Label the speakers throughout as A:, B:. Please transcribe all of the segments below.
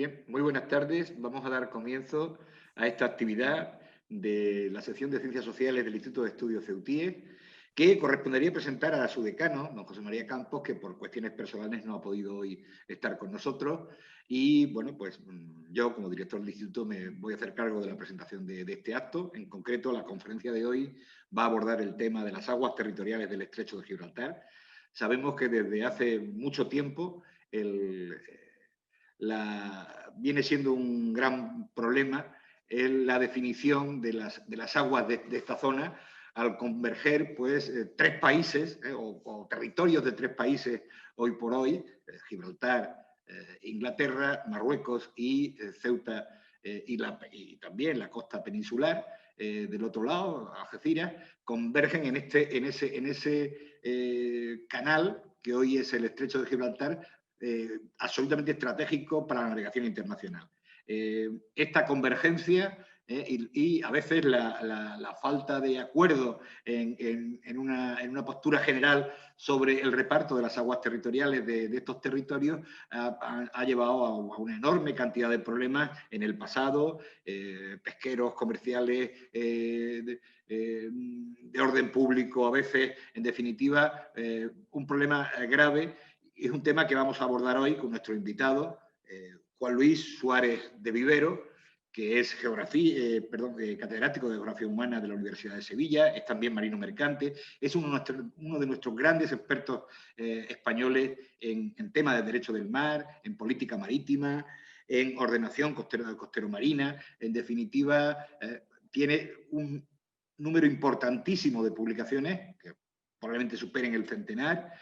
A: Bien, muy buenas tardes. Vamos a dar comienzo a esta actividad de la sección de Ciencias Sociales del Instituto de Estudios CEUTIE, que correspondería presentar a su decano, don José María Campos, que por cuestiones personales no ha podido hoy estar con nosotros. Y bueno, pues yo como director del instituto me voy a hacer cargo de la presentación de este acto. En concreto, la conferencia de hoy va a abordar el tema de las aguas territoriales del Estrecho de Gibraltar. Sabemos que desde hace mucho tiempo viene siendo un gran problema la definición de las aguas de esta zona, al converger pues, tres países o territorios de tres países hoy por hoy, Gibraltar, Inglaterra, Marruecos y Ceuta y también la costa peninsular, del otro lado, Algeciras, convergen en ese canal que hoy es el Estrecho de Gibraltar, absolutamente estratégico para la navegación internacional. Esta convergencia y a veces la falta de acuerdo en una postura general sobre el reparto de las aguas territoriales de estos territorios ha llevado a una enorme cantidad de problemas en el pasado, pesqueros, comerciales, de orden público a veces, en definitiva, un problema grave. Es un tema que vamos a abordar hoy con nuestro invitado, Juan Luis Suárez de Vivero, que es catedrático de Geografía Humana de la Universidad de Sevilla, es también marino mercante, es uno de nuestros grandes expertos españoles en temas de derecho del mar, en política marítima, en ordenación costero-marina. En definitiva, tiene un número importantísimo de publicaciones que probablemente superen el centenar.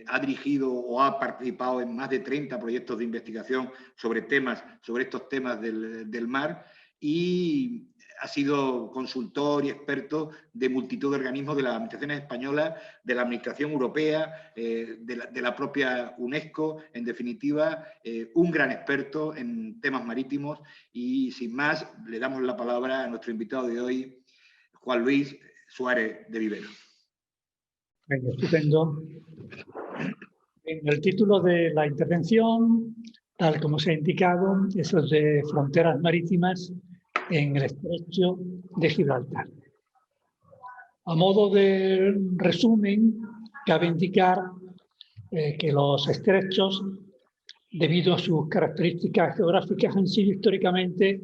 A: Ha dirigido o ha participado en más de 30 proyectos de investigación sobre estos temas del mar, y ha sido consultor y experto de multitud de organismos de las administraciones españolas, de la Administración Europea, de la propia UNESCO. En definitiva, un gran experto en temas marítimos. Y sin más, le damos la palabra a nuestro invitado de hoy, Juan Luis Suárez de Vivero.
B: Estupendo. En el título de la intervención, tal como se ha indicado, es el de fronteras marítimas en el Estrecho de Gibraltar. A modo de resumen, cabe indicar que los estrechos, debido a sus características geográficas, han sido históricamente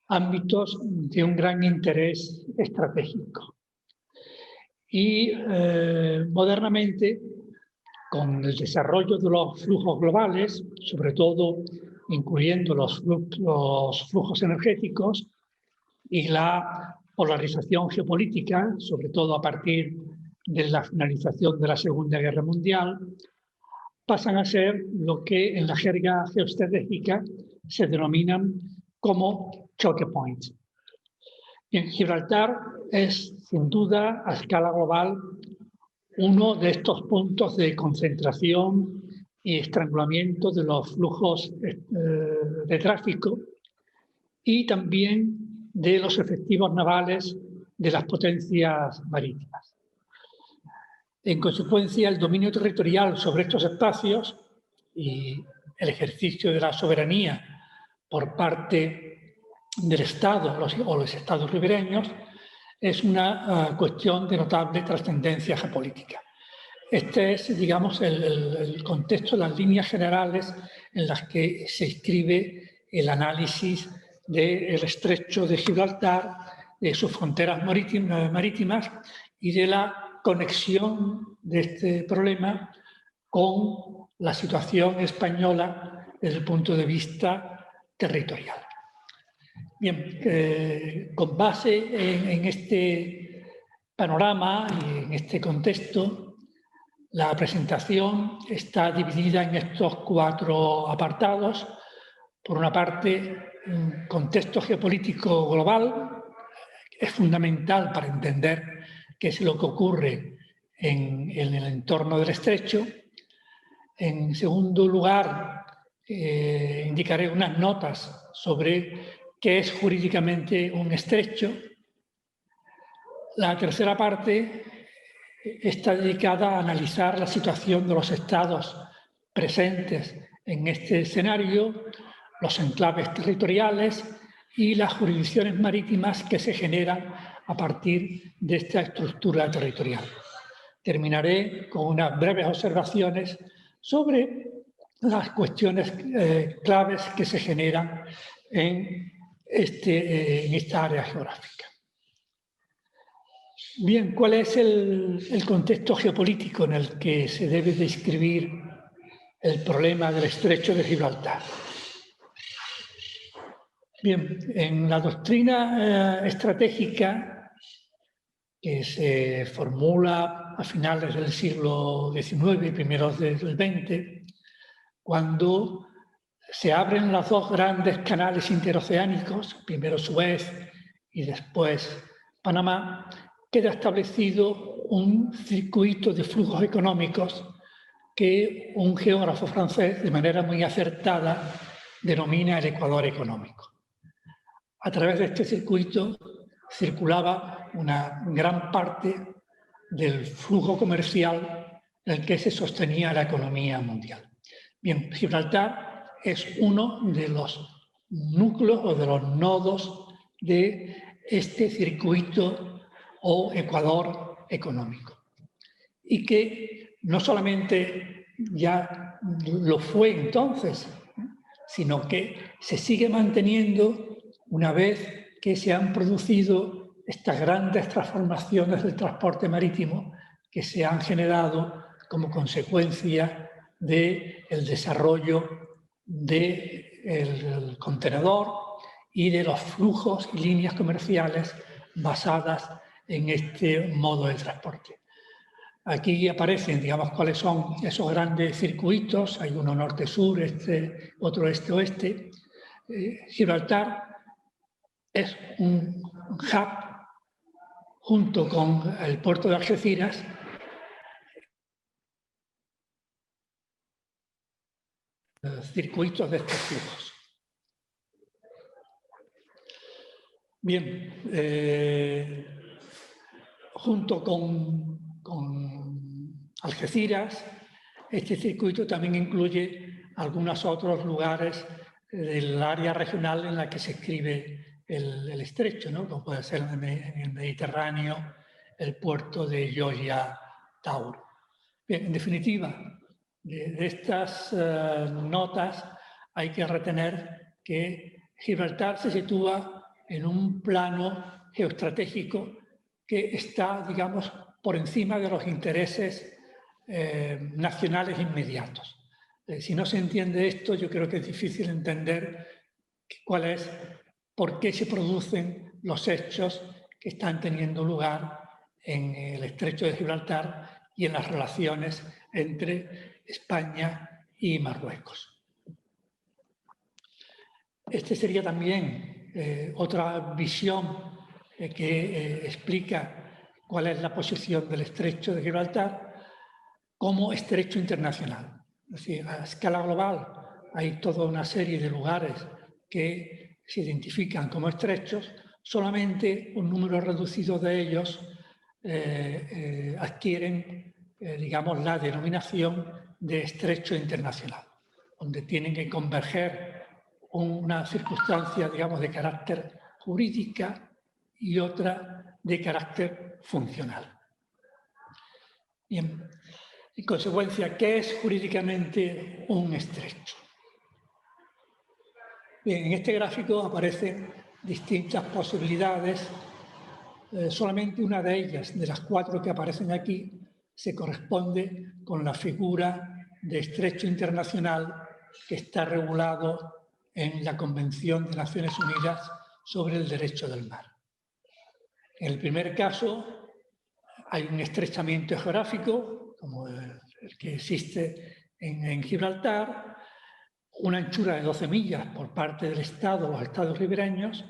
B: ámbitos de un gran interés estratégico. Y modernamente, con el desarrollo de los flujos globales, sobre todo incluyendo los flujos energéticos y la polarización geopolítica, sobre todo a partir de la finalización de la Segunda Guerra Mundial, pasan a ser lo que en la jerga geoestratégica se denominan como choke points. En Gibraltar es, sin duda, a escala global, uno de estos puntos de concentración y estrangulamiento de los flujos de tráfico y también de los efectivos navales de las potencias marítimas. En consecuencia, el dominio territorial sobre estos espacios y el ejercicio de la soberanía por parte del Estado o los Estados ribereños es una cuestión de notable trascendencia geopolítica. Este es, digamos, el contexto, las líneas generales en las que se inscribe el análisis del Estrecho de Gibraltar, de sus fronteras marítimas y de la conexión de este problema con la situación española desde el punto de vista territorial. Bien, con base en este panorama y en este contexto, la presentación está dividida en estos 4 apartados. Por una parte, un contexto geopolítico global es fundamental para entender qué es lo que ocurre en el entorno del estrecho. En segundo lugar, indicaré unas notas sobre qué es jurídicamente un estrecho. La tercera parte está dedicada a analizar la situación de los estados presentes en este escenario, los enclaves territoriales y las jurisdicciones marítimas que se generan a partir de esta estructura territorial. Terminaré con unas breves observaciones sobre las cuestiones claves que se generan en esta área geográfica. Bien, ¿cuál es el contexto geopolítico en el que se debe describir el problema del Estrecho de Gibraltar? Bien, en la doctrina estratégica que se formula a finales del siglo XIX y primeros del XX, cuando se abren los dos grandes canales interoceánicos, primero Suez y después Panamá, queda establecido un circuito de flujos económicos que un geógrafo francés, de manera muy acertada, denomina el Ecuador económico. A través de este circuito circulaba una gran parte del flujo comercial en el que se sostenía la economía mundial. Bien, Gibraltar es uno de los núcleos o de los nodos de este circuito o Ecuador económico. Y que no solamente ya lo fue entonces, sino que se sigue manteniendo una vez que se han producido estas grandes transformaciones del transporte marítimo que se han generado como consecuencia del desarrollo del contenedor y de los flujos y líneas comerciales basadas en este modo de transporte. Aquí aparecen, digamos, cuáles son esos grandes circuitos. Hay uno norte-sur, otro este-oeste. Gibraltar es un hub junto con el puerto de Algeciras circuitos de estos flujos. Bien, junto con Algeciras, este circuito también incluye algunos otros lugares del área regional en la que se escribe el estrecho, ¿no? Como puede ser en el Mediterráneo, el puerto de Gioia Tauro. Bien, en definitiva, de estas notas hay que retener que Gibraltar se sitúa en un plano geoestratégico que está, digamos, por encima de los intereses nacionales inmediatos. Si no se entiende esto, yo creo que es difícil entender por qué se producen los hechos que están teniendo lugar en el Estrecho de Gibraltar y en las relaciones entre España y Marruecos. Este sería también otra visión que explica cuál es la posición del Estrecho de Gibraltar como estrecho internacional. Es decir, a escala global hay toda una serie de lugares que se identifican como estrechos, solamente un número reducido de ellos adquieren, digamos, la denominación de estrecho internacional, donde tienen que converger una circunstancia, digamos, de carácter jurídica y otra de carácter funcional. Bien, en consecuencia, ¿qué es jurídicamente un estrecho? Bien, en este gráfico aparecen distintas posibilidades. Solamente una de ellas, de las 4 que aparecen aquí, se corresponde con la figura de estrecho internacional que está regulado en la Convención de Naciones Unidas sobre el Derecho del Mar. En el primer caso, hay un estrechamiento geográfico, como el que existe en Gibraltar, una anchura de 12 millas por parte del Estado o los Estados ribereños,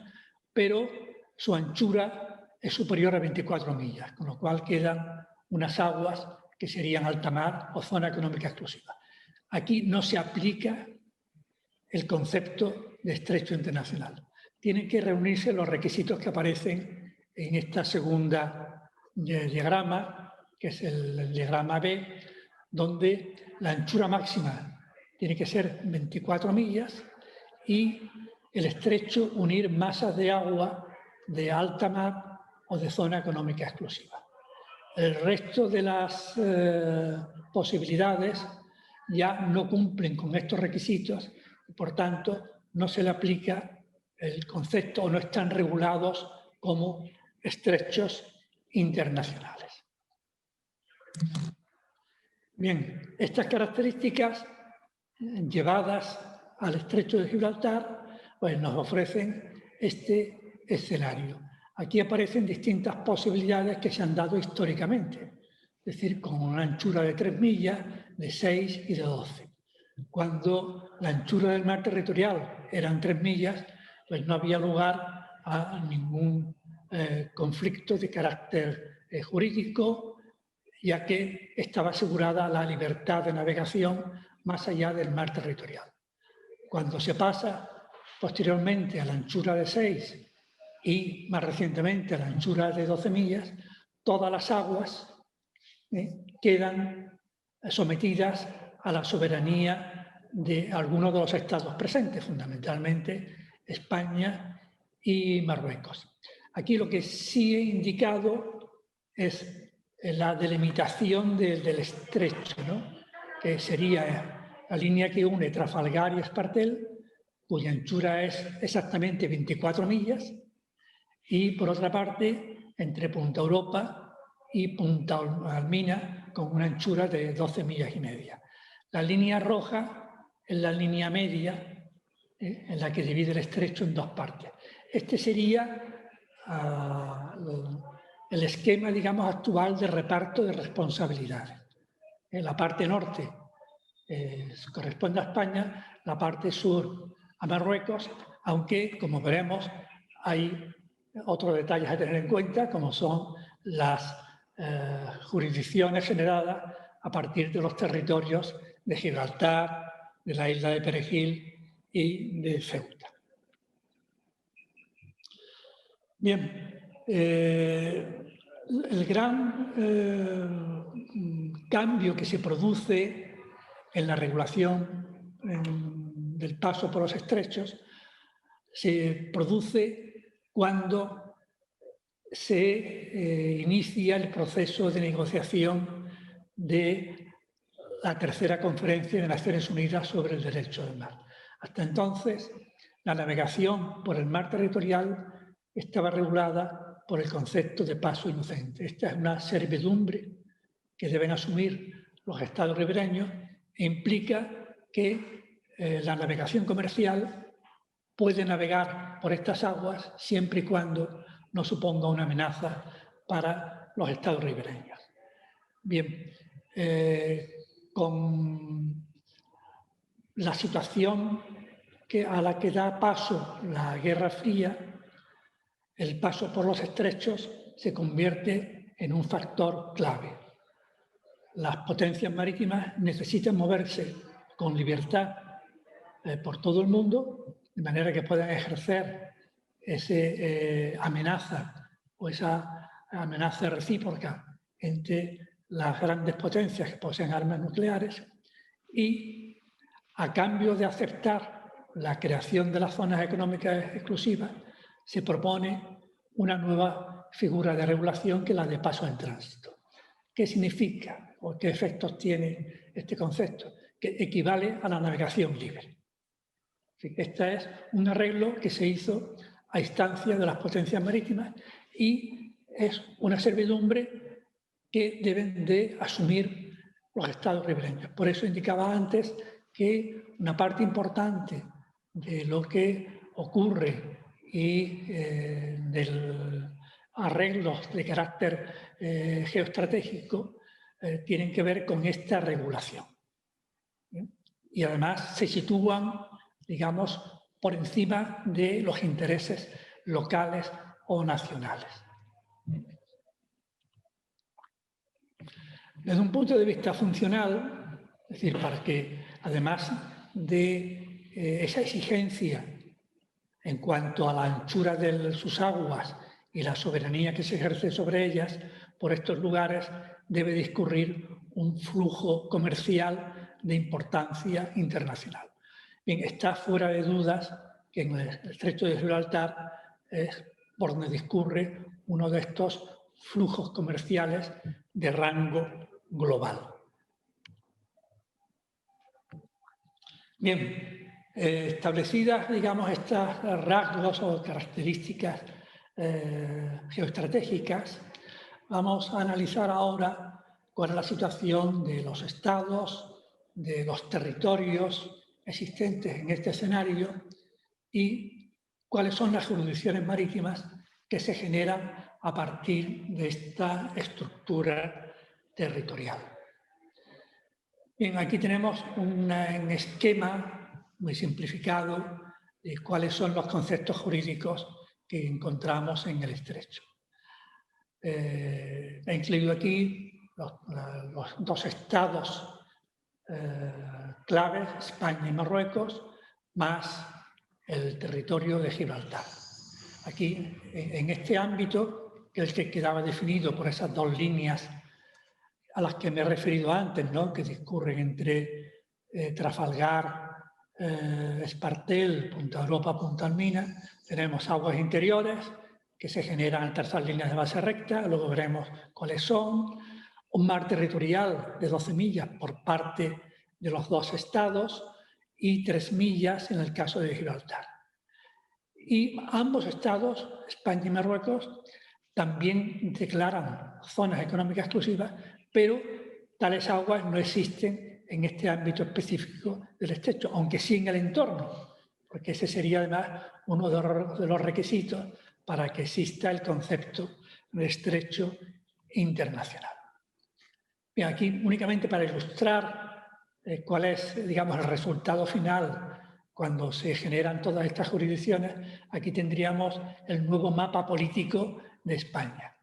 B: pero su anchura es superior a 24 millas, con lo cual quedan unas aguas que serían alta mar o zona económica exclusiva. Aquí no se aplica el concepto de estrecho internacional. Tienen que reunirse los requisitos que aparecen en esta segunda diagrama, que es el diagrama B, donde la anchura máxima tiene que ser 24 millas y el estrecho unir masas de agua de alta mar o de zona económica exclusiva. El resto de las posibilidades ya no cumplen con estos requisitos y, por tanto, no se le aplica el concepto o no están regulados como estrechos internacionales. Bien, estas características llevadas al estrecho de Gibraltar pues nos ofrecen este escenario. Aquí aparecen distintas posibilidades que se han dado históricamente, es decir, con una anchura de 3 millas, de 6 y de 12. Cuando la anchura del mar territorial eran 3 millas, pues no había lugar a ningún conflicto de carácter jurídico, ya que estaba asegurada la libertad de navegación más allá del mar territorial. Cuando se pasa posteriormente a la anchura de 6 y más recientemente a la anchura de 12 millas, todas las aguas quedan sometidas a la soberanía de algunos de los estados presentes, fundamentalmente España y Marruecos. Aquí lo que sí he indicado es la delimitación del estrecho, ¿no? Que sería la línea que une Trafalgar y Espartel, cuya anchura es exactamente 24 millas, y por otra parte, entre Punta Europa y Punta Almina, con una anchura de 12 millas y media. La línea roja es la línea media, en la que divide el estrecho en dos partes. Este sería el esquema, digamos, actual de reparto de responsabilidades. En la parte norte corresponde a España, la parte sur a Marruecos, aunque, como veremos, hay otros detalles a tener en cuenta, como son las jurisdicciones generadas a partir de los territorios de Gibraltar, de la isla de Perejil y de Ceuta. Bien, el gran cambio que se produce en la regulación del paso por los estrechos se produce cuando se inicia el proceso de negociación de la tercera conferencia de Naciones Unidas sobre el derecho del mar. Hasta entonces, la navegación por el mar territorial estaba regulada por el concepto de paso inocente. Esta es una servidumbre que deben asumir los estados ribereños e implica que la navegación comercial puede navegar por estas aguas siempre y cuando no suponga una amenaza para los estados ribereños. Bien, con la situación a la que da paso la Guerra Fría, el paso por los estrechos se convierte en un factor clave. Las potencias marítimas necesitan moverse con libertad por todo el mundo, de manera que puedan ejercer esa amenaza o esa amenaza recíproca entre las grandes potencias que poseen armas nucleares, y a cambio de aceptar la creación de las zonas económicas exclusivas se propone una nueva figura de regulación, que es la de paso en tránsito. ¿Qué significa o qué efectos tiene este concepto? Que equivale a la navegación libre. Este es un arreglo que se hizo a instancia de las potencias marítimas y es una servidumbre que deben de asumir los estados ribereños. Por eso indicaba antes que una parte importante de lo que ocurre y del arreglos de carácter geoestratégico tienen que ver con esta regulación. Y además se sitúan, digamos, por encima de los intereses locales o nacionales. Desde un punto de vista funcional, es decir, para que además de esa exigencia en cuanto a la anchura de sus aguas y la soberanía que se ejerce sobre ellas, por estos lugares debe discurrir un flujo comercial de importancia internacional. Bien, está fuera de dudas que en el estrecho de Gibraltar es por donde discurre uno de estos flujos comerciales de rango global. Bien, establecidas, digamos, estas rasgos o características geoestratégicas, vamos a analizar ahora cuál es la situación de los estados, de los territorios existentes en este escenario y cuáles son las jurisdicciones marítimas que se generan a partir de esta estructura territorial. Bien, aquí tenemos un esquema muy simplificado de cuáles son los conceptos jurídicos que encontramos en el estrecho. He incluido aquí los dos estados claves, España y Marruecos, más el territorio de Gibraltar. Aquí, en este ámbito, que es el que quedaba definido por esas dos líneas a las que me he referido antes, ¿no?, que discurren entre Trafalgar, Espartel, Punta Europa, Punta Almina. Tenemos aguas interiores que se generan en terceras líneas de base recta, luego veremos cuáles son. Un mar territorial de 12 millas por parte de los dos estados y 3 millas en el caso de Gibraltar. Y ambos estados, España y Marruecos, también declaran zonas económicas exclusivas, pero tales aguas no existen en este ámbito específico del estrecho, aunque sí en el entorno, porque ese sería además uno de los requisitos para que exista el concepto de estrecho internacional. Bien, aquí únicamente para ilustrar cuál es, digamos, el resultado final cuando se generan todas estas jurisdicciones, aquí tendríamos el nuevo mapa político de España.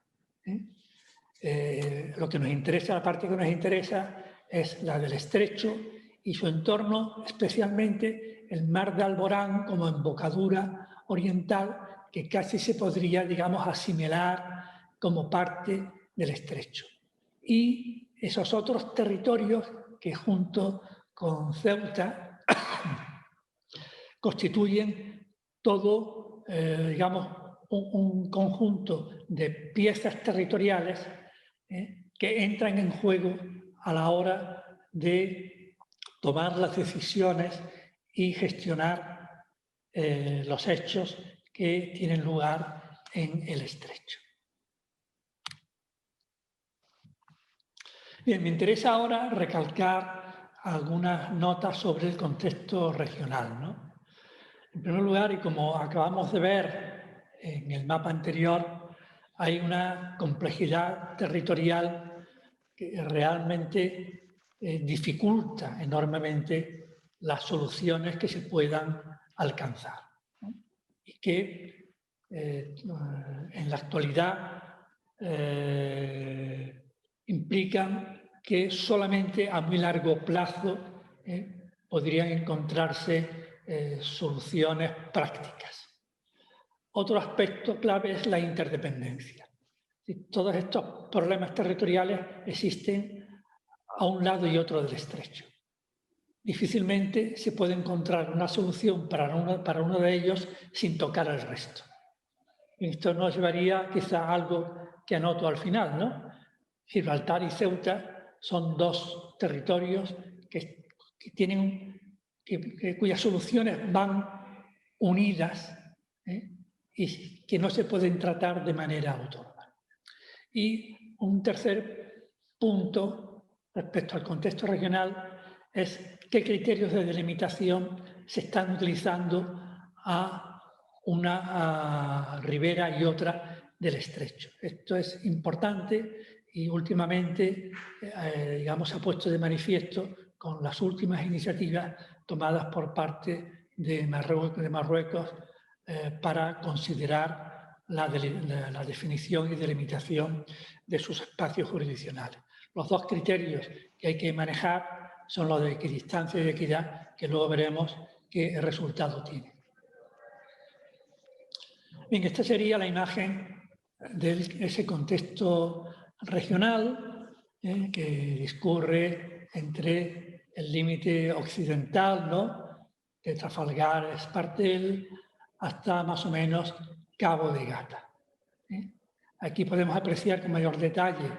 B: Lo que nos interesa, la parte que nos interesa, es la del estrecho y su entorno, especialmente el mar de Alborán como embocadura oriental, que casi se podría, digamos, asimilar como parte del estrecho. Y esos otros territorios que junto con Ceuta constituyen todo, digamos, un conjunto de piezas territoriales que entran en juego a la hora de tomar las decisiones y gestionar los hechos que tienen lugar en el estrecho. Bien, me interesa ahora recalcar algunas notas sobre el contexto regional, ¿no? En primer lugar, y como acabamos de ver en el mapa anterior, hay una complejidad territorial que realmente dificulta enormemente las soluciones que se puedan alcanzar, ¿no? Y que en la actualidad implican que solamente a muy largo plazo podrían encontrarse soluciones prácticas. Otro aspecto clave es la interdependencia. Todos estos problemas territoriales existen a un lado y otro del estrecho. Difícilmente se puede encontrar una solución para uno de ellos sin tocar al resto. Esto nos llevaría quizá a algo que anoto al final, ¿no? Gibraltar y Ceuta son dos territorios cuyas soluciones van unidas y que no se pueden tratar de manera autónoma. Y un tercer punto respecto al contexto regional es qué criterios de delimitación se están utilizando a una ribera y otra del estrecho. Esto es importante y últimamente, digamos, se ha puesto de manifiesto con las últimas iniciativas tomadas por parte de Marruecos para considerar la definición y delimitación de sus espacios jurisdiccionales. Los dos criterios que hay que manejar son los de equidistancia y de equidad, que luego veremos qué resultado tiene. Bien, esta sería la imagen de ese contexto regional que discurre entre el límite occidental, ¿no?, de Trafalgar, Espartel, hasta más o menos Cabo de Gata. Aquí podemos apreciar con mayor detalle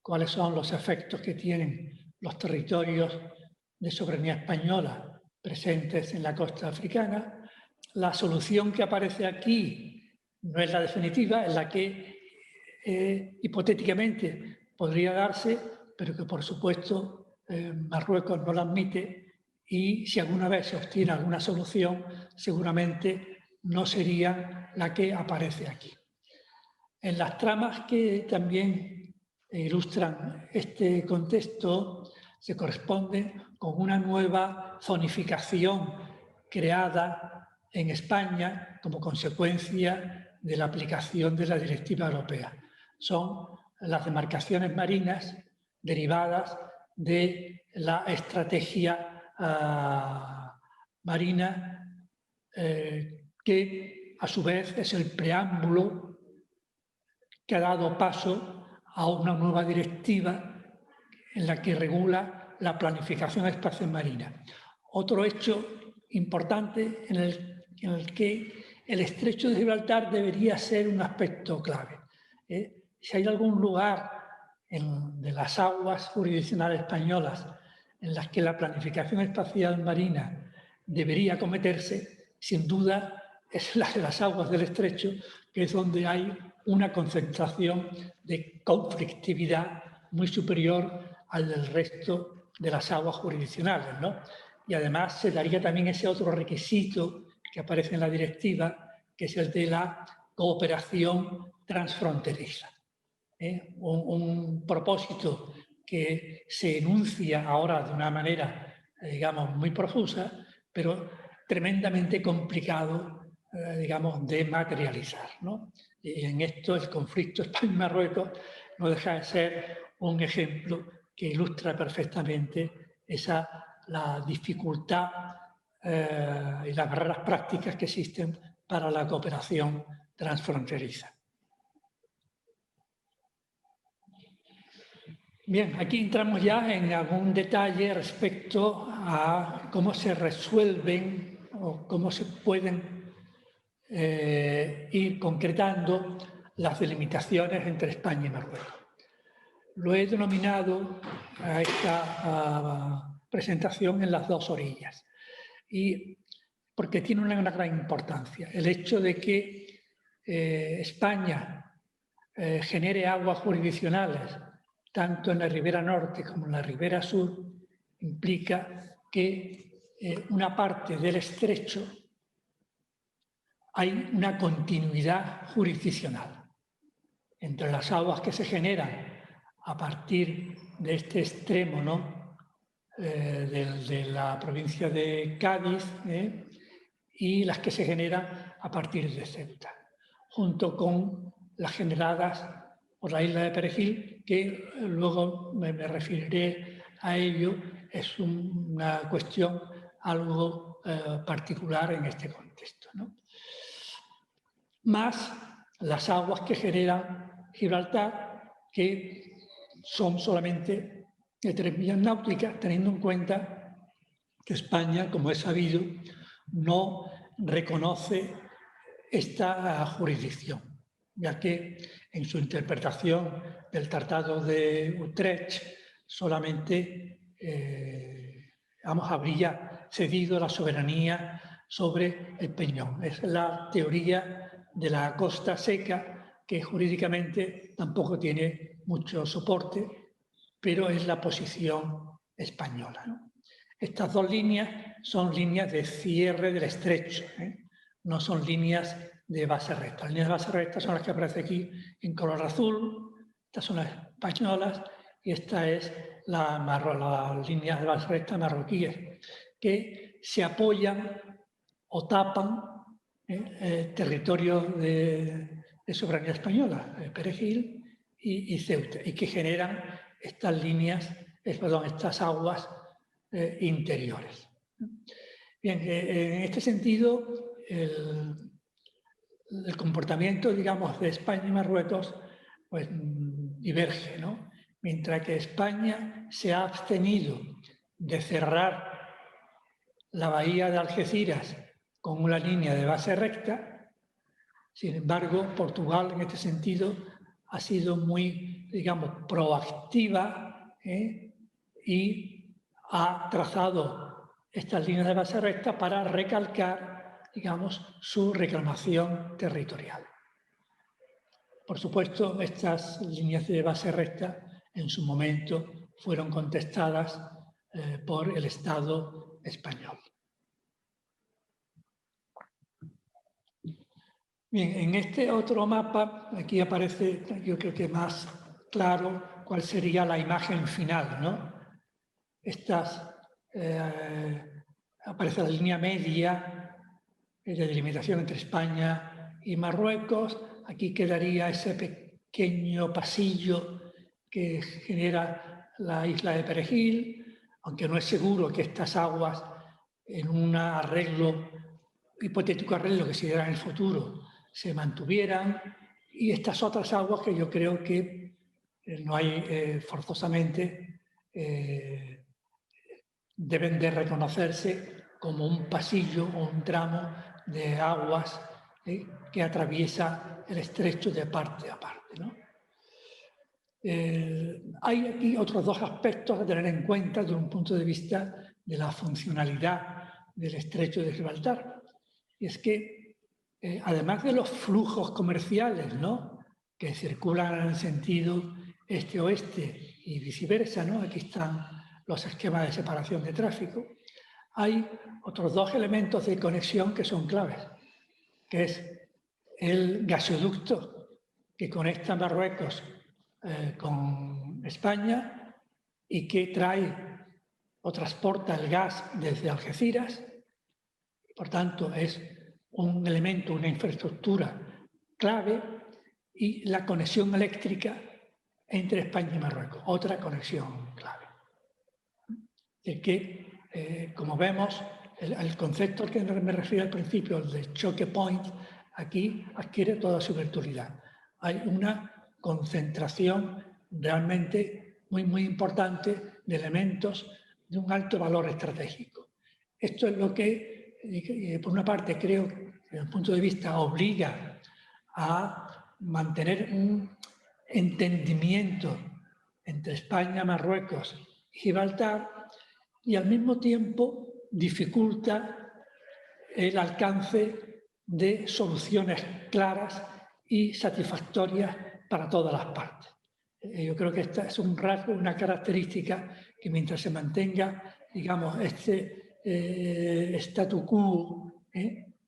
B: cuáles son los efectos que tienen los territorios de soberanía española presentes en la costa africana. La solución que aparece aquí no es la definitiva, es la que hipotéticamente podría darse, pero que por supuesto Marruecos no la admite, y si alguna vez se obtiene alguna solución, seguramente no sería la que aparece aquí. En las tramas que también ilustran este contexto se corresponde con una nueva zonificación creada en España como consecuencia de la aplicación de la Directiva Europea. Son las demarcaciones marinas derivadas de la estrategia marina que a su vez es el preámbulo que ha dado paso a una nueva directiva en la que regula la planificación espacial marina. Otro hecho importante en el que el Estrecho de Gibraltar debería ser un aspecto clave. Si hay algún lugar de las aguas jurisdiccionales españolas en las que la planificación espacial marina debería cometerse, sin duda es la de las aguas del Estrecho, que es donde hay una concentración de conflictividad muy superior al del resto de las aguas jurisdiccionales, ¿no? Y además se daría también ese otro requisito que aparece en la directiva, que es el de la cooperación transfronteriza. Un propósito que se enuncia ahora de una manera, digamos, muy profusa, pero tremendamente complicado, digamos, de materializar, ¿no? Y en esto el conflicto España-Marruecos no deja de ser un ejemplo que ilustra perfectamente la dificultad y las barreras prácticas que existen para la cooperación transfronteriza. Bien, aquí entramos ya en algún detalle respecto a cómo se resuelven o cómo se pueden ir concretando las delimitaciones entre España y Marruecos. Lo he denominado a esta presentación en las dos orillas, y porque tiene una gran importancia. El hecho de que España genere aguas jurisdiccionales tanto en la ribera norte como en la ribera sur implica que una parte del estrecho hay una continuidad jurisdiccional entre las aguas que se generan a partir de este extremo, ¿no? De la provincia de Cádiz y las que se generan a partir de Ceuta, junto con las generadas por la isla de Perejil, que luego me referiré a ello. Es una cuestión algo particular en este contexto, ¿no? Más las aguas que generan Gibraltar, que son solamente de 3 millas náuticas, teniendo en cuenta que España, como es sabido, no reconoce esta jurisdicción, ya que en su interpretación del Tratado de Utrecht solamente habría cedido la soberanía sobre el peñón. Es la teoría de la costa seca, que jurídicamente tampoco tiene mucho soporte, pero es la posición española, ¿no? Estas dos líneas son líneas de cierre del estrecho, no son líneas de base recta. Las líneas de base recta son las que aparecen aquí en color azul, estas son las españolas y esta es las líneas de base recta marroquíes, que se apoyan o tapan territorio de soberanía española, Perejil y Ceuta, y que generan estas líneas, estas aguas interiores. Bien, en este sentido, el comportamiento, digamos, de España y Marruecos pues, diverge, ¿no? Mientras que España se ha abstenido de cerrar la bahía de Algeciras con una línea de base recta. Sin embargo, Portugal en este sentido ha sido muy, digamos, proactiva y ha trazado estas líneas de base recta para recalcar, digamos, su reclamación territorial. Por supuesto, estas líneas de base recta en su momento fueron contestadas por el Estado español. Bien, en este otro mapa, aquí aparece, yo creo que más claro, cuál sería la imagen final, ¿no? Aparece la línea media de delimitación entre España y Marruecos. Aquí quedaría ese pequeño pasillo que genera la isla de Perejil, aunque no es seguro que estas aguas, en un hipotético arreglo que se diera en el futuro, se mantuvieran, y estas otras aguas que yo creo que no hay forzosamente deben de reconocerse como un pasillo o un tramo de aguas que atraviesa el estrecho de parte a parte, ¿no? Hay aquí otros dos aspectos a tener en cuenta desde un punto de vista de la funcionalidad del estrecho de Gibraltar. Y es que, además de los flujos comerciales, ¿no?, que circulan en el sentido este-oeste y viceversa, ¿no?, aquí están los esquemas de separación de tráfico, hay otros dos elementos de conexión que son claves, que es el gasoducto que conecta Marruecos con España y que trae o transporta el gas desde Algeciras. Por tanto, es un elemento, una infraestructura clave, y la conexión eléctrica entre España y Marruecos, otra conexión clave. Es que, como vemos, el concepto al que me refiero al principio, el de choke point, aquí adquiere toda su virtualidad. Hay una concentración realmente muy importante de elementos de un alto valor estratégico. Esto es lo que, por una parte, creo, desde un punto de vista, obliga a mantener un entendimiento entre España, Marruecos y Gibraltar, y al mismo tiempo dificulta el alcance de soluciones claras y satisfactorias para todas las partes. Yo creo que esta es un rasgo, una característica que mientras se mantenga, digamos, este statu quo,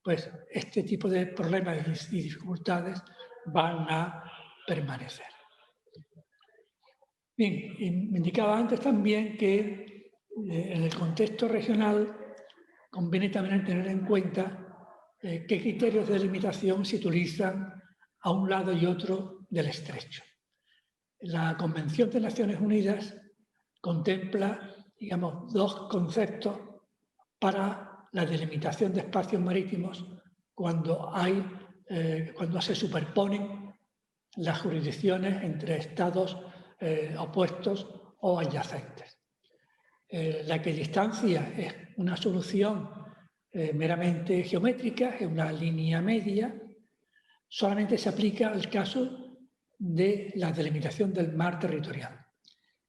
B: pues este tipo de problemas y dificultades van a permanecer. Bien, y me indicaba antes también que en el contexto regional conviene también tener en cuenta qué criterios de delimitación se utilizan a un lado y otro del estrecho. La Convención de Naciones Unidas contempla, digamos, dos conceptos para la delimitación de espacios marítimos cuando se superponen las jurisdicciones entre estados opuestos o adyacentes. La equidistancia es una solución meramente geométrica, es una línea media, solamente se aplica al caso de la delimitación del mar territorial.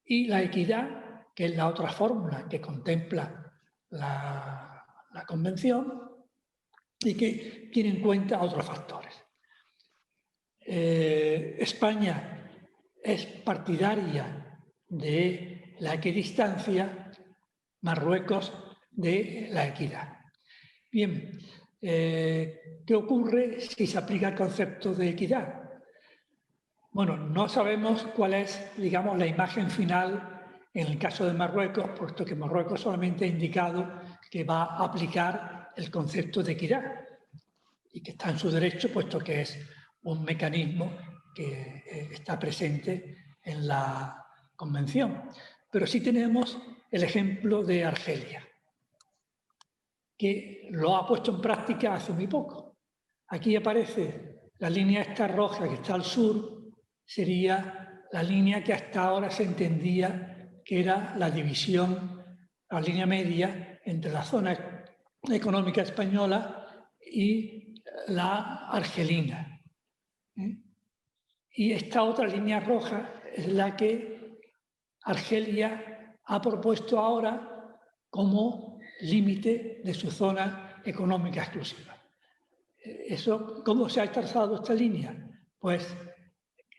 B: Y la equidad, que es la otra fórmula que contempla la Convención y que tiene en cuenta otros factores. España es partidaria de la equidistancia, Marruecos de la equidad. Bien, ¿qué ocurre si se aplica el concepto de equidad? Bueno, no sabemos cuál es, digamos, la imagen final en el caso de Marruecos, puesto que Marruecos solamente ha indicado que va a aplicar el concepto de equidad y que está en su derecho, puesto que es un mecanismo que está presente en la Convención. Pero sí tenemos el ejemplo de Argelia, que lo ha puesto en práctica hace muy poco. Aquí aparece la línea esta roja que está al sur, sería la línea que hasta ahora se entendía que era la división, la línea media entre la zona económica española y la argelina. Y esta otra línea roja es la que Argelia ha propuesto ahora como límite de su zona económica exclusiva. ¿Cómo se ha trazado esta línea? Pues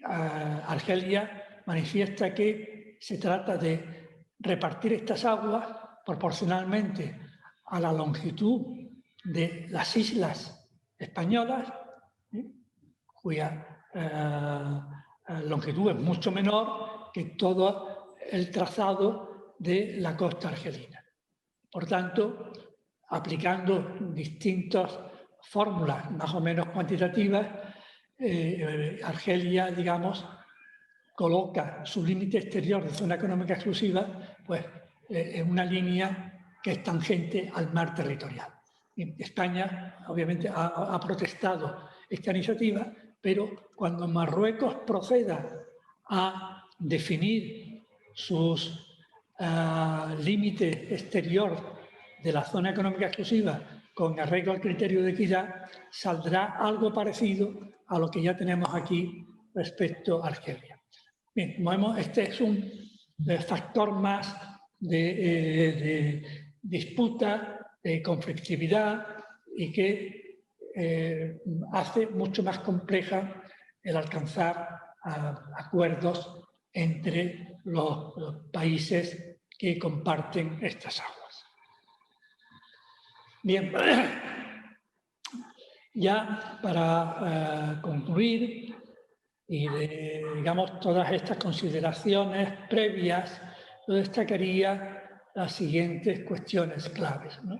B: Argelia manifiesta que se trata de repartir estas aguas proporcionalmente a la longitud de las islas españolas, cuya longitud es mucho menor que todo el trazado de la costa argelina. Por tanto, aplicando distintas fórmulas más o menos cuantitativas, Argelia, digamos, coloca su límite exterior de zona económica exclusiva pues, en una línea que es tangente al mar territorial. España, obviamente, ha protestado esta iniciativa, pero cuando Marruecos proceda a definir sus límite exterior de la zona económica exclusiva con arreglo al criterio de equidad, saldrá algo parecido a lo que ya tenemos aquí respecto a Argelia. Bien, como vemos, este es un factor más de disputa, de conflictividad y que hace mucho más compleja el alcanzar acuerdos entre los países que comparten estas aguas. Bien, ya para concluir y de, digamos, todas estas consideraciones previas, yo destacaría las siguientes cuestiones claves, ¿no?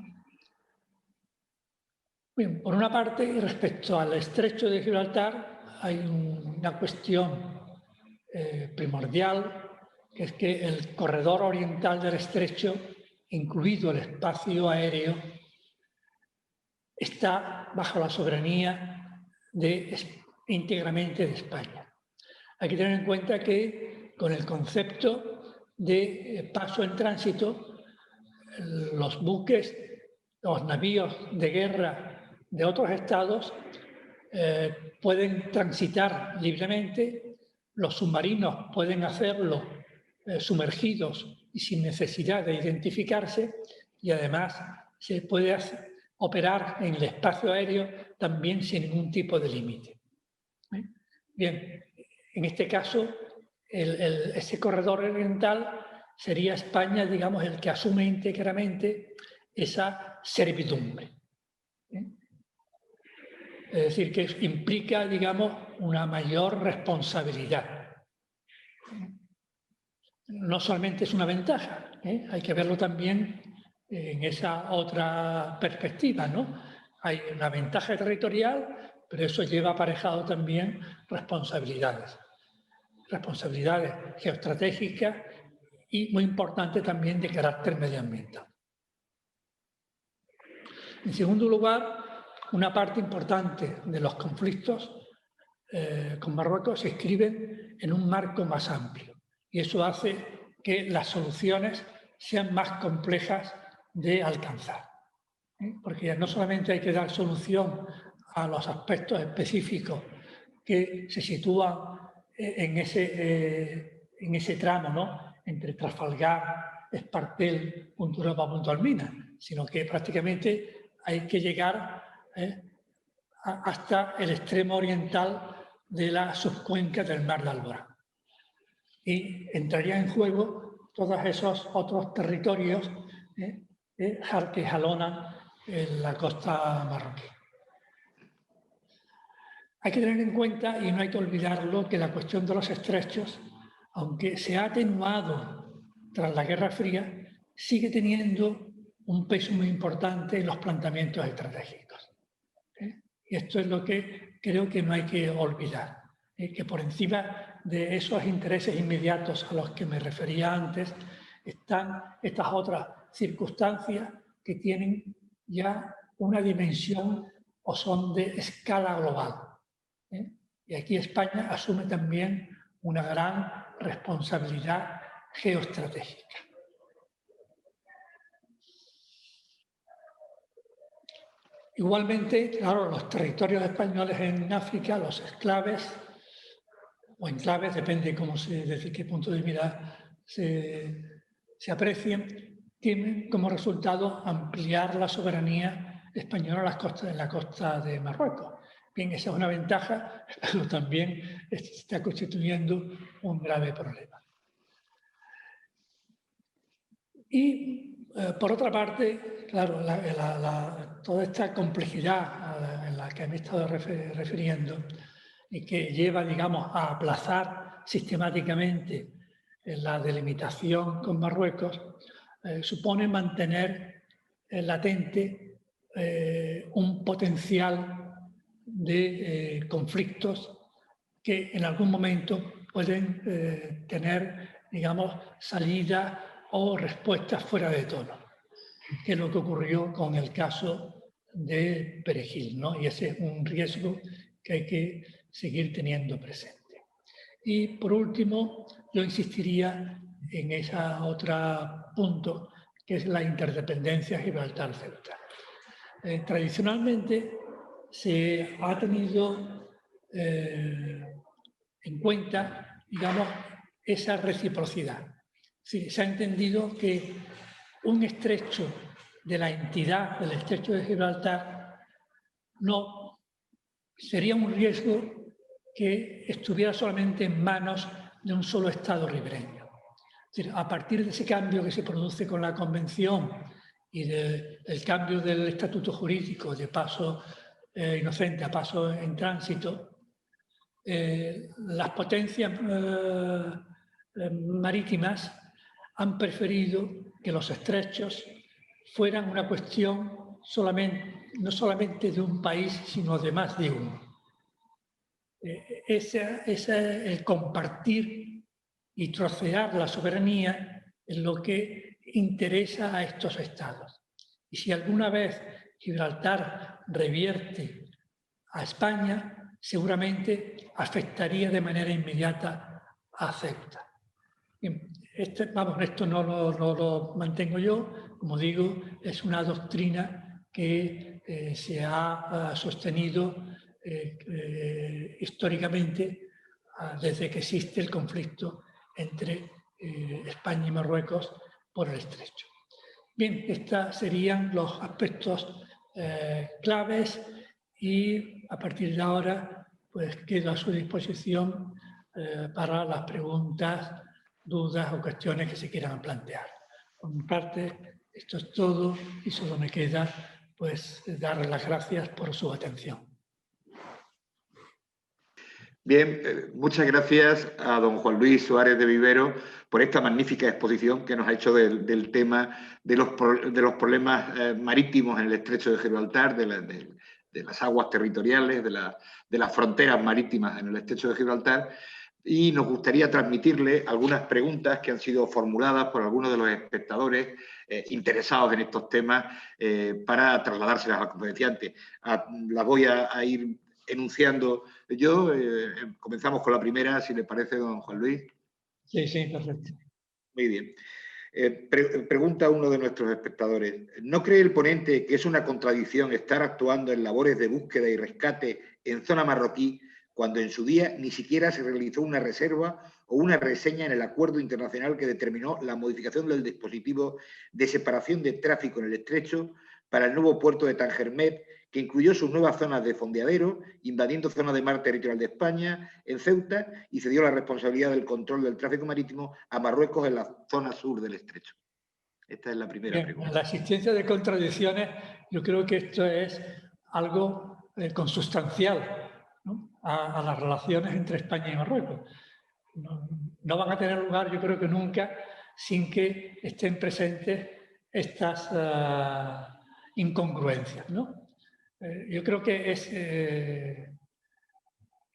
B: Bien, por una parte, respecto al estrecho de Gibraltar, hay una cuestión primordial, que es que el corredor oriental del estrecho, incluido el espacio aéreo, está bajo la soberanía íntegramente de España. Hay que tener en cuenta que con el concepto de paso en tránsito, los buques, los navíos de guerra de otros estados pueden transitar libremente, los submarinos pueden hacerlo sumergidos y sin necesidad de identificarse, y además se puede operar en el espacio aéreo también sin ningún tipo de límite. Bien, en este caso, ese corredor oriental sería España, digamos, el que asume íntegramente esa servidumbre. Es decir, que implica, digamos, una mayor responsabilidad. No solamente es una ventaja, hay que verlo también en esa otra perspectiva, ¿no? Hay una ventaja territorial, pero eso lleva aparejado también responsabilidades. Responsabilidades geoestratégicas y, muy importante, también de carácter medioambiental. En segundo lugar, una parte importante de los conflictos con Marruecos se inscriben en un marco más amplio y eso hace que las soluciones sean más complejas de alcanzar. Porque ya no solamente hay que dar solución a los aspectos específicos que se sitúan en ese tramo, ¿no? Entre Trafalgar, Espartel, Punta Europa, Punta Almina, sino que prácticamente hay que llegar hasta el extremo oriental de la subcuenca del Mar de Alborán. Y entraría en juego todos esos otros territorios que jalonan en la costa marroquí. Hay que tener en cuenta, y no hay que olvidarlo, que la cuestión de los estrechos, aunque se ha atenuado tras la Guerra Fría, sigue teniendo un peso muy importante en los planteamientos estratégicos. Y esto es lo que creo que no hay que olvidar, que por encima de esos intereses inmediatos a los que me refería antes, están estas otras circunstancias que tienen ya una dimensión o son de escala global. Y aquí España asume también una gran responsabilidad geoestratégica. Igualmente, claro, los territorios españoles en África, los exclaves o enclaves, depende desde qué punto de vista se aprecien, tienen como resultado ampliar la soberanía española en la costa de Marruecos. Bien, esa es una ventaja, pero también está constituyendo un grave problema. Y, por otra parte, claro, toda esta complejidad en la que me he estado refiriendo y que lleva, digamos, a aplazar sistemáticamente la delimitación con Marruecos, supone mantener latente un potencial de conflictos que en algún momento pueden tener, digamos, salida o respuestas fuera de tono, que es lo que ocurrió con el caso de Perejil, ¿no? Y ese es un riesgo que hay que seguir teniendo presente. Y por último, yo insistiría en ese otro punto, que es la interdependencia Gibraltar-Ceuta. Tradicionalmente se ha tenido en cuenta, digamos, esa reciprocidad. Sí, se ha entendido que un estrecho de la entidad del estrecho de Gibraltar no sería un riesgo que estuviera solamente en manos de un solo Estado ribereño. Es decir, a partir de ese cambio que se produce con la Convención y del cambio del estatuto jurídico de paso inocente a paso en tránsito, las potencias marítimas han preferido que los estrechos fueran una cuestión no solamente de un país, sino de más de uno. El compartir y trocear la soberanía es lo que interesa a estos estados. Y si alguna vez Gibraltar revierte a España, seguramente afectaría de manera inmediata a Ceuta. Esto no lo mantengo yo, como digo, es una doctrina que se ha sostenido históricamente desde que existe el conflicto entre España y Marruecos por el estrecho. Bien, estos serían los aspectos claves y a partir de ahora pues quedo a su disposición para las preguntas, dudas o cuestiones que se quieran plantear. Por mi parte, esto es todo y solo me queda pues darles las gracias por su atención.
A: Bien, muchas gracias a don Juan Luis Suárez de Vivero por esta magnífica exposición que nos ha hecho del tema de los problemas marítimos en el estrecho de Gibraltar, de las aguas territoriales, de las fronteras marítimas en el estrecho de Gibraltar. Y nos gustaría transmitirle algunas preguntas que han sido formuladas por algunos de los espectadores interesados en estos temas para trasladárselas al conferenciante. Las voy a ir enunciando yo. Comenzamos con la primera, si le parece, don Juan Luis.
B: Sí, sí, perfecto.
A: Muy bien. Pregunta uno de nuestros espectadores. ¿No cree el ponente que es una contradicción estar actuando en labores de búsqueda y rescate en zona marroquí cuando en su día ni siquiera se realizó una reserva o una reseña en el acuerdo internacional que determinó la modificación del dispositivo de separación de tráfico en el estrecho para el nuevo puerto de Tangermet, que incluyó sus nuevas zonas de fondeadero, invadiendo zonas de mar territorial de España en Ceuta, y cedió la responsabilidad del control del tráfico marítimo a Marruecos en la zona sur del estrecho? Esta es la primera pregunta.
B: La existencia de contradicciones, yo creo que esto es algo consustancial, ¿no?, a las relaciones entre España y Marruecos. No van a tener lugar, yo creo que nunca, sin que estén presentes estas incongruencias, ¿no? Yo creo que es el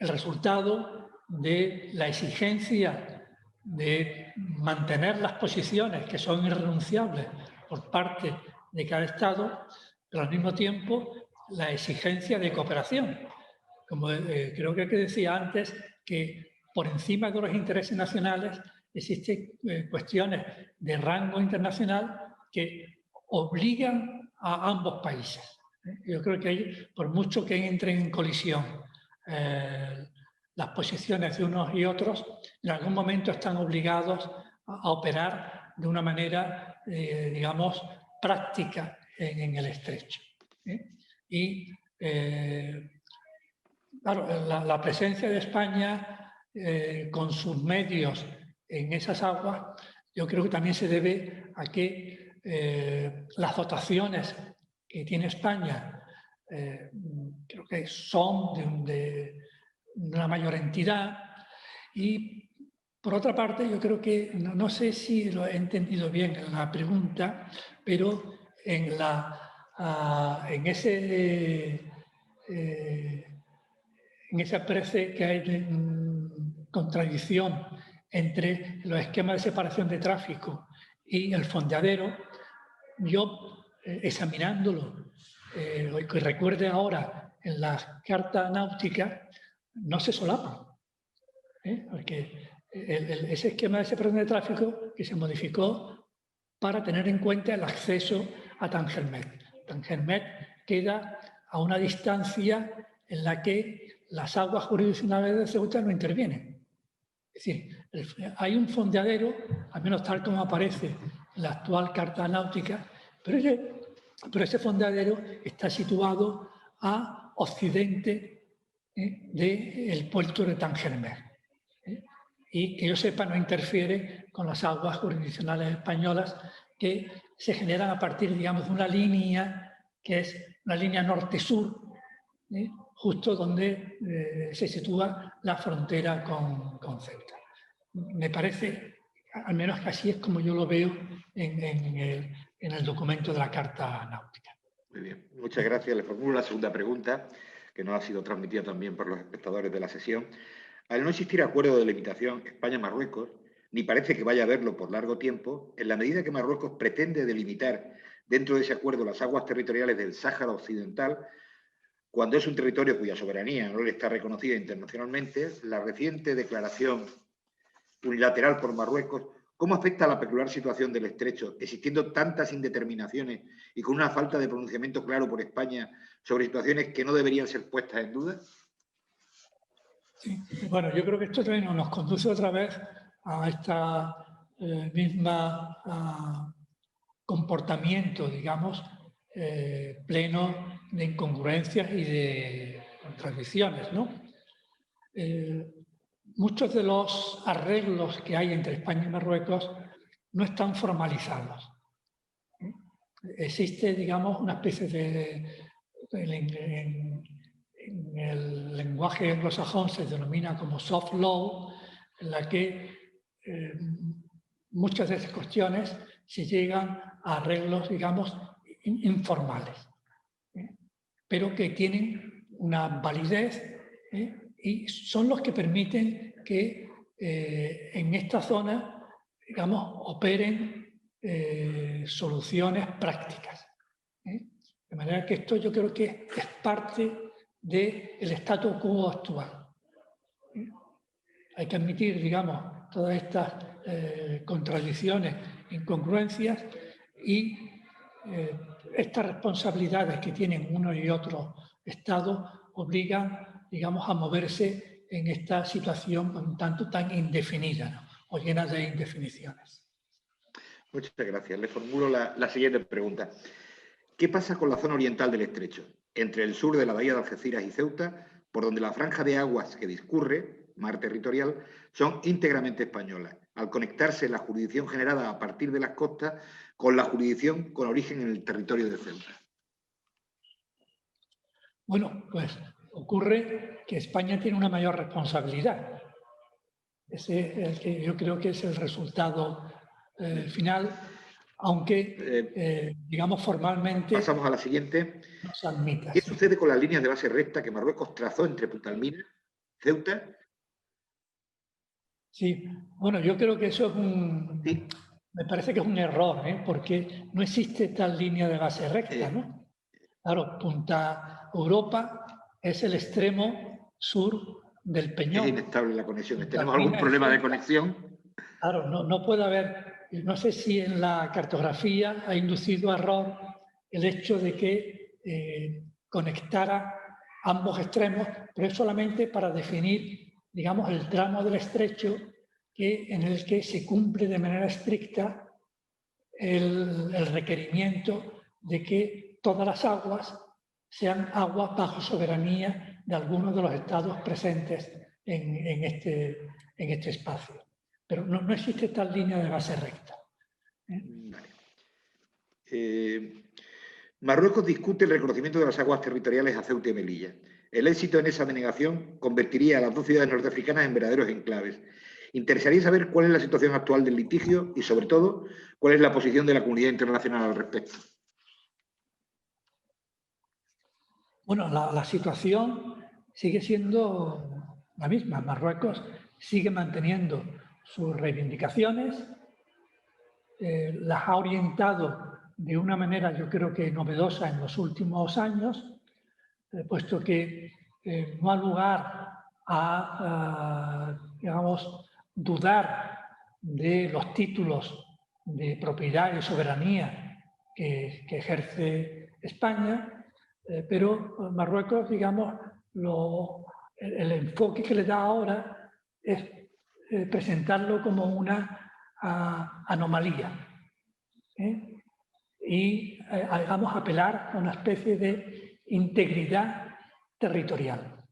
B: resultado de la exigencia de mantener las posiciones que son irrenunciables por parte de cada Estado, pero al mismo tiempo la exigencia de cooperación. Como creo que decía antes, que por encima de los intereses nacionales existen cuestiones de rango internacional que obligan a ambos países. Yo creo que por mucho que entren en colisión las posiciones de unos y otros, en algún momento están obligados a operar de una manera, digamos, práctica en el estrecho. Y, claro, la presencia de España con sus medios en esas aguas, yo creo que también se debe a que las dotaciones que tiene España creo que son de una mayor entidad. Y por otra parte, yo creo que, no sé si lo he entendido bien en la pregunta, pero en ese parece que hay contradicción entre los esquemas de separación de tráfico y el fondeadero. Yo, examinándolo, que recuerde ahora en la carta náutica, no se solapan, porque ese esquema de separación de tráfico que se modificó para tener en cuenta el acceso a Tangermet. Tangermet queda a una distancia en la que las aguas jurisdiccionales de Ceuta no intervienen. Es decir, hay un fondeadero, al menos tal como aparece en la actual carta náutica, pero ese fondeadero está situado a occidente del puerto de Tangermet. Y que yo sepa no interfiere con las aguas jurisdiccionales españolas que se generan a partir, digamos, de una línea que es una línea norte-sur, justo donde se sitúa la frontera con Ceuta. Me parece, al menos que así es como yo lo veo en el documento de la Carta Náutica.
A: Muy bien, muchas gracias. Le formulo la segunda pregunta, que nos ha sido transmitida también por los espectadores de la sesión. Al no existir acuerdo de limitación España-Marruecos, ni parece que vaya a haberlo por largo tiempo, en la medida que Marruecos pretende delimitar dentro de ese acuerdo las aguas territoriales del Sáhara Occidental, cuando es un territorio cuya soberanía no le está reconocida internacionalmente, la reciente declaración unilateral por Marruecos, ¿cómo afecta a la peculiar situación del estrecho, existiendo tantas indeterminaciones y con una falta de pronunciamiento claro por España sobre situaciones que no deberían ser puestas en duda?
B: Sí. Bueno, yo creo que esto también nos conduce otra vez a esta misma comportamiento, digamos, pleno de incongruencias y de contradicciones, ¿no? Muchos de los arreglos que hay entre España y Marruecos no están formalizados. Existe, digamos, una especie en el lenguaje anglosajón se denomina como soft law, en la que muchas de esas cuestiones se llegan a arreglos, digamos, informales, pero que tienen una validez y son los que permiten que en esta zona, digamos, operen soluciones prácticas. De manera que esto yo creo que es parte del statu quo actual. Hay que admitir, digamos, todas estas contradicciones, incongruencias y estas responsabilidades que tienen uno y otro Estado obligan, digamos, a moverse en esta situación un tanto tan indefinida, ¿no? O llena de indefiniciones.
A: Muchas gracias. Le formulo la siguiente pregunta. ¿Qué pasa con la zona oriental del estrecho, entre el sur de la bahía de Algeciras y Ceuta, por donde la franja de aguas que discurre, mar territorial, son íntegramente españolas, al conectarse la jurisdicción generada a partir de las costas con la jurisdicción con origen en el territorio de Ceuta?
B: Bueno, pues ocurre que España tiene una mayor responsabilidad. Ese es el que yo creo que es el resultado final, aunque, digamos, formalmente...
A: Pasamos a la siguiente.
B: No se admita.
A: ¿Qué sucede con las líneas de base recta que Marruecos trazó entre Punta Almina, Ceuta?
B: Sí, bueno, yo creo que eso es
A: Sí.
B: Me parece que es un error, porque no existe tal línea de base recta, ¿no? Claro, Punta Europa es el extremo sur del Peñón.
A: Es inestable la conexión. ¿Tenemos algún problema de conexión?
B: Claro, no puede haber... No sé si en la cartografía ha inducido a error el hecho de que conectara ambos extremos, pero es solamente para definir, digamos, el tramo del estrecho en el que se cumple de manera estricta el requerimiento de que todas las aguas sean aguas bajo soberanía de algunos de los estados presentes en este espacio. Pero no existe tal línea de base recta.
A: Vale. Marruecos discute el reconocimiento de las aguas territoriales a Ceuta y Melilla. El éxito en esa denegación convertiría a las dos ciudades norteafricanas en verdaderos enclaves. Interesaría saber cuál es la situación actual del litigio y, sobre todo, cuál es la posición de la comunidad internacional al respecto.
B: Bueno, la situación sigue siendo la misma. Marruecos sigue manteniendo sus reivindicaciones, las ha orientado de una manera, yo creo que novedosa en los últimos años, puesto que no ha lugar a digamos, dudar de los títulos de propiedad y soberanía que ejerce España, pero Marruecos, digamos, el enfoque que le da ahora es presentarlo como una anomalía. Y digamos, apelar a una especie de integridad territorial,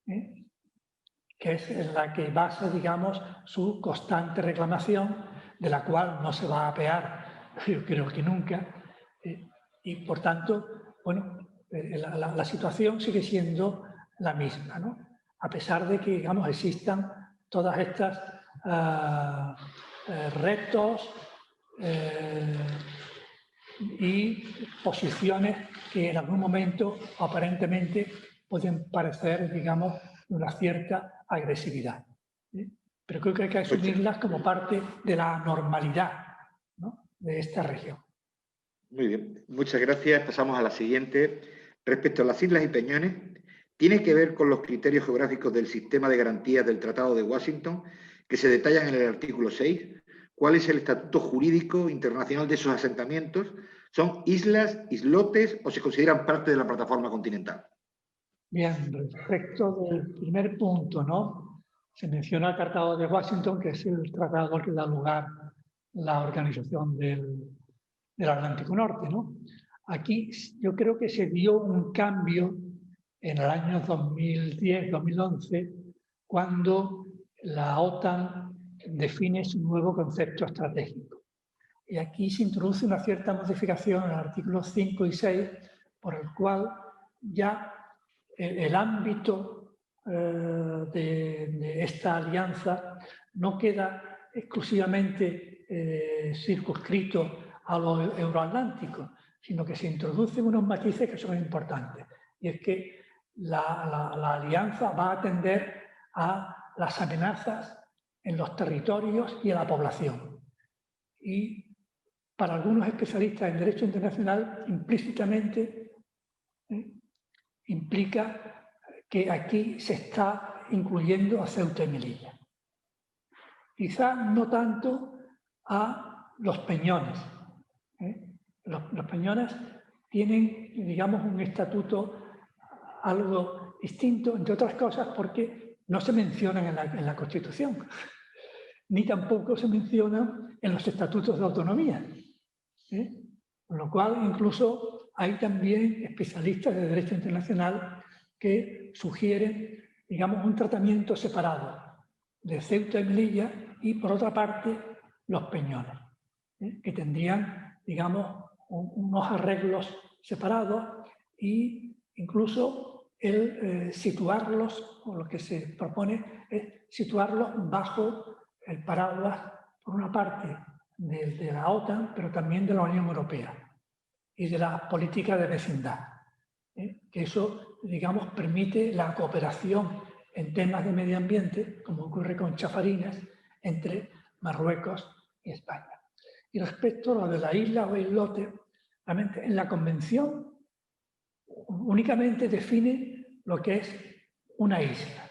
B: que es la que basa, digamos, su constante reclamación, de la cual no se va a apear, yo creo que nunca, y por tanto, bueno, la situación sigue siendo la misma, ¿no? A pesar de que, digamos, existan todas estas retos y posiciones que en algún momento aparentemente pueden parecer, digamos, de una cierta agresividad. Pero creo que hay que asumirlas como parte de la normalidad, ¿no?, de esta región.
A: Muy bien, muchas gracias. Pasamos a la siguiente. Respecto a las islas y peñones, ¿tiene que ver con los criterios geográficos del sistema de garantías del Tratado de Washington que se detallan en el artículo 6? ¿Cuál es el estatuto jurídico internacional de esos asentamientos? ¿Son islas, islotes o se consideran parte de la plataforma continental?
B: Bien, respecto del primer punto, ¿no? Se menciona el Tratado de Washington, que es el tratado que da lugar a la organización del Atlántico Norte, ¿no? Aquí yo creo que se dio un cambio en el año 2010-2011, cuando la OTAN define su nuevo concepto estratégico. Y aquí se introduce una cierta modificación en los artículos 5 y 6, por el cual ya el ámbito de esta alianza no queda exclusivamente circunscrito a lo euroatlántico, sino que se introducen unos matices que son importantes. Y es que la alianza va a atender a las amenazas en los territorios y a la población. Y para algunos especialistas en derecho internacional, implícitamente implica que aquí se está incluyendo a Ceuta y Melilla. Quizá no tanto a los peñones. Los peñones tienen, digamos, un estatuto algo distinto, entre otras cosas, porque no se mencionan en la Constitución, ni tampoco se mencionan en los estatutos de autonomía. Con lo cual, incluso hay también especialistas de derecho internacional que sugieren, digamos, un tratamiento separado de Ceuta y Melilla y, por otra parte, los peñones, que tendrían, digamos, unos arreglos separados e incluso el situarlos, o lo que se propone es situarlos bajo el paraguas, por una parte, de la OTAN, pero también de la Unión Europea y de la política de vecindad. Que eso, digamos, permite la cooperación en temas de medio ambiente, como ocurre con Chafarinas, entre Marruecos y España. Y respecto a lo de la isla o islote, realmente en la Convención únicamente define lo que es una isla,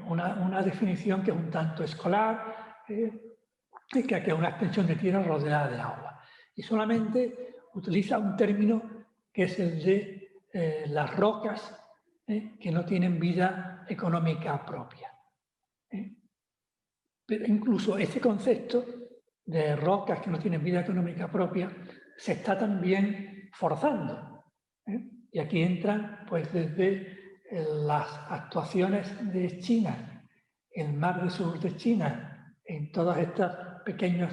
B: una definición que es un tanto escolar, y que es una extensión de tierra rodeada de agua. Y solamente utiliza un término que es el de las rocas que no tienen vida económica propia. Pero incluso este concepto de rocas que no tienen vida económica propia se está también forzando. Y aquí entran pues desde las actuaciones de China, el mar del sur de China, en todos estos pequeños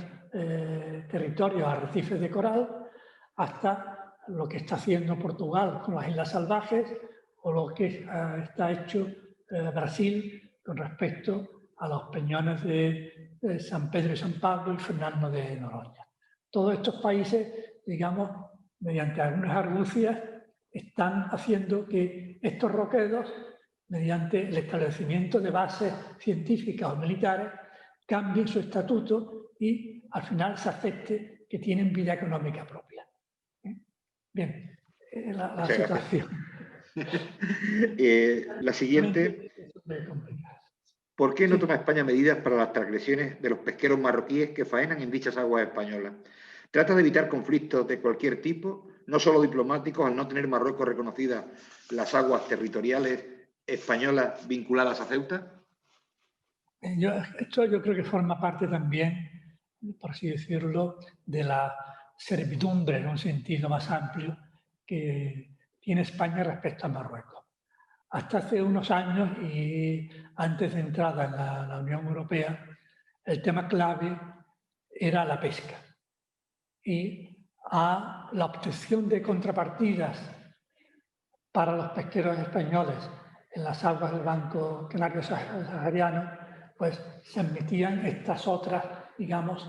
B: territorios, arrecifes de coral, hasta lo que está haciendo Portugal con las Islas Salvajes o lo que está hecho Brasil con respecto a los peñones de San Pedro y San Pablo y Fernando de Noronha. Todos estos países, digamos, mediante algunas argucias, están haciendo que estos roquedos, mediante el establecimiento de bases científicas o militares, cambien su estatuto y al final se acepte que tienen vida económica propia. Bien, la situación.
A: La siguiente. ¿Por qué no toma España medidas para las transgresiones de los pesqueros marroquíes que faenan en dichas aguas españolas? ¿Trata de evitar conflictos de cualquier tipo, no solo diplomáticos, al no tener Marruecos reconocidas las aguas territoriales españolas vinculadas a Ceuta?
B: Esto yo creo que forma parte también, por así decirlo, de la servidumbre en un sentido más amplio que tiene España respecto a Marruecos. Hasta hace unos años y antes de entrada en la Unión Europea, el tema clave era la pesca y la obtención de contrapartidas para los pesqueros españoles en las aguas del Banco Canario Sahariano, pues se admitían estas otras, digamos,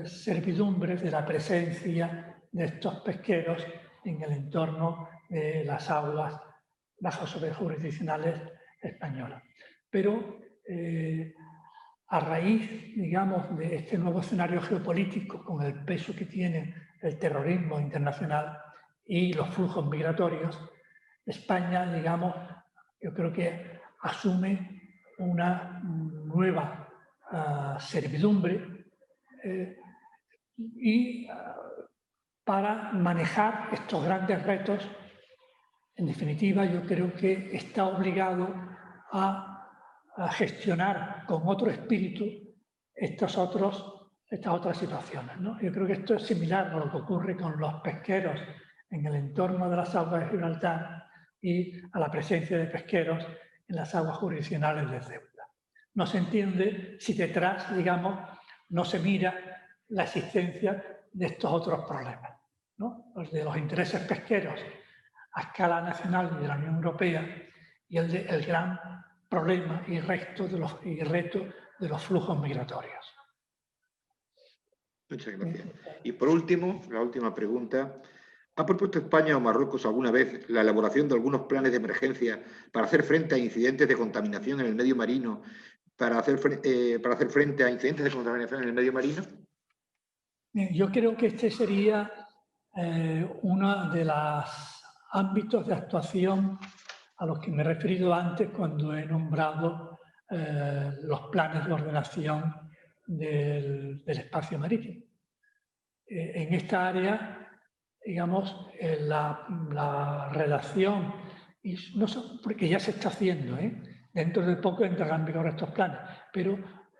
B: servidumbres de la presencia de estos pesqueros en el entorno de las aguas bajo jurisdiccionales españolas. Pero a raíz, digamos, de este nuevo escenario geopolítico con el peso que tiene el terrorismo internacional y los flujos migratorios, España, digamos, yo creo que asume una nueva servidumbre para manejar estos grandes retos. En definitiva, yo creo que está obligado a gestionar con otro espíritu estas otras situaciones, ¿no? Yo creo que esto es similar a lo que ocurre con los pesqueros en el entorno de las aguas de Gibraltar y a la presencia de pesqueros en las aguas jurisdiccionales de Ceuta. No se entiende si detrás, digamos, no se mira la existencia de estos otros problemas, ¿no? Los de los intereses pesqueros a escala nacional y de la Unión Europea y el gran problema y reto de los flujos migratorios.
A: Muchas gracias. Y por último, la última pregunta. ¿Ha propuesto España o Marruecos alguna vez la elaboración de algunos planes de emergencia para hacer frente a incidentes de contaminación en el medio marino, para hacer frente a incidentes de contaminación en el medio marino?
B: Yo creo que este sería uno de los ámbitos de actuación a los que me he referido antes cuando he nombrado los planes de ordenación del espacio marítimo. En esta área, digamos, la relación, y no porque ya se está haciendo, dentro de poco entrarán en vigor estos planes, pero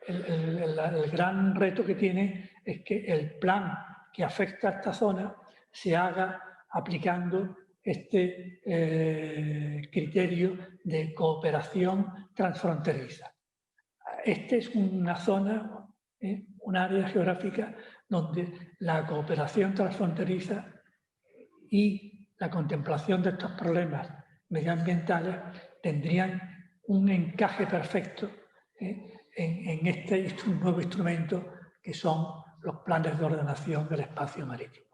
B: el gran reto que tiene es que el plan que afecta a esta zona se haga aplicando este criterio de cooperación transfronteriza. Esta es una zona, un área geográfica donde la cooperación transfronteriza y la contemplación de estos problemas medioambientales tendrían un encaje perfecto en este nuevo instrumento que son los planes de ordenación del espacio marítimo.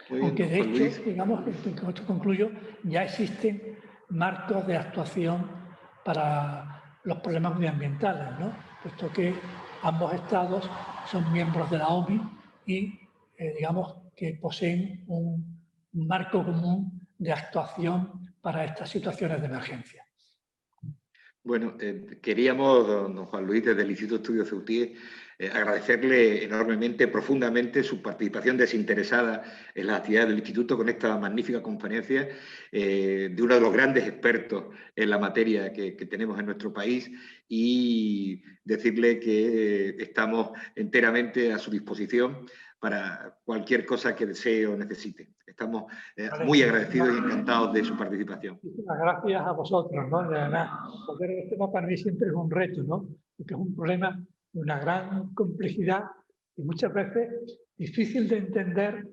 B: Aunque de hecho, digamos, con esto concluyo, ya existen marcos de actuación para los problemas medioambientales, ¿no? Puesto que ambos estados son miembros de la OMI y, digamos, que poseen un marco común de actuación para estas situaciones de emergencia.
A: Bueno, queríamos, don Juan Luis, desde el Instituto Estudios Ceutí, agradecerle enormemente, profundamente, su participación desinteresada en las actividades del Instituto con esta magnífica conferencia de uno de los grandes expertos en la materia que tenemos en nuestro país, y decirle que estamos enteramente a su disposición para cualquier cosa que desee o necesite. Estamos muy agradecidos y encantados de su participación.
B: Muchísimas gracias a vosotros, ¿no? De verdad, porque el tema para mí siempre es un reto, ¿no? Porque es un problema de una gran complejidad y muchas veces difícil de entender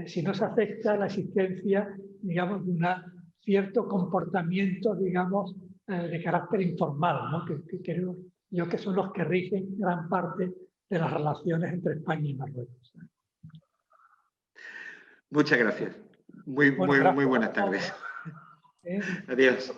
B: si no se acepta la existencia, digamos, de un cierto comportamiento, digamos, de carácter informal, ¿no? Que creo yo que son los que rigen gran parte de las relaciones entre España y Marruecos.
A: Muchas gracias. Muy buenas tardes. Adiós.